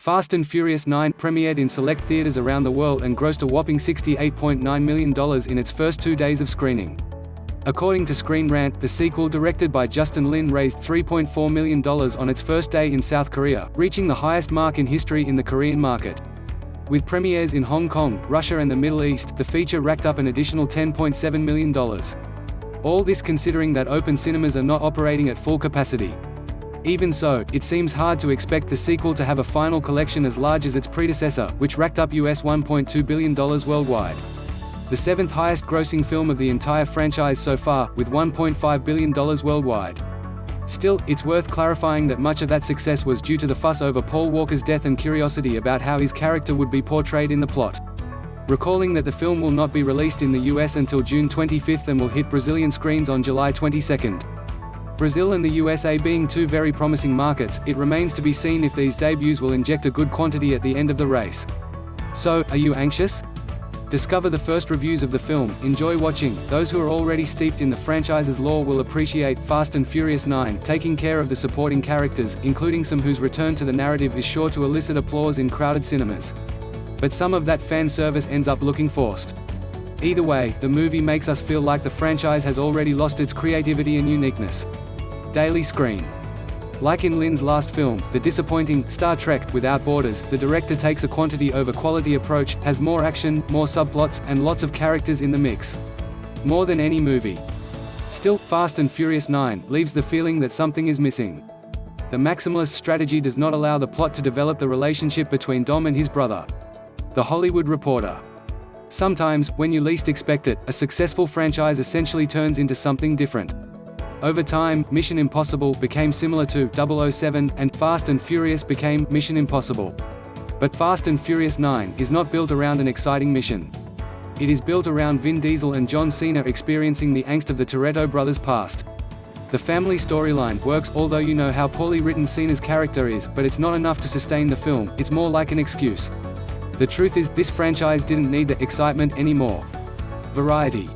Fast and Furious 9 premiered in select theaters around the world and grossed a whopping $68.9 million in its first 2 days of screening. According to Screen Rant, the sequel, directed by Justin Lin, raised $3.4 million on its first day in South Korea, reaching the highest mark in history in the Korean market. With premieres in Hong Kong, Russia and the Middle East, the feature racked up an additional $10.7 million. All this considering that open cinemas are not operating at full capacity. Even so, it seems hard to expect the sequel to have a final collection as large as its predecessor, which racked up US $1.2 billion worldwide. The seventh highest grossing film of the entire franchise so far, with $1.5 billion worldwide. Still, it's worth clarifying that much of that success was due to the fuss over Paul Walker's death and curiosity about how his character would be portrayed in the plot. Recalling that the film will not be released in the US until June 25 and will hit Brazilian screens on July 22. Brazil and the USA being two very promising markets, it remains to be seen if these debuts will inject a good quantity at the end of the race. So, are you anxious? Discover the first reviews of the film, enjoy watching. Those who are already steeped in the franchise's lore will appreciate Fast and Furious 9, taking care of the supporting characters, including some whose return to the narrative is sure to elicit applause in crowded cinemas. But some of that fan service ends up looking forced. Either way, the movie makes us feel like the franchise has already lost its creativity and uniqueness. Daily Screen. Like in Lin's last film, the disappointing Star Trek Without Borders, the director takes a quantity over quality approach, has more action, more subplots, and lots of characters in the mix. More than any movie. Still, Fast and Furious 9 leaves the feeling that something is missing. The maximalist strategy does not allow the plot to develop the relationship between Dom and his brother. The Hollywood Reporter. Sometimes, when you least expect it, a successful franchise essentially turns into something different. Over time, Mission Impossible became similar to 007, and Fast and Furious became Mission Impossible. But Fast and Furious 9 is not built around an exciting mission. It is built around Vin Diesel and John Cena experiencing the angst of the Toretto brothers' past. The family storyline works, although you know how poorly written Cena's character is, but it's not enough to sustain the film, it's more like an excuse. The truth is, this franchise didn't need the excitement anymore. Variety.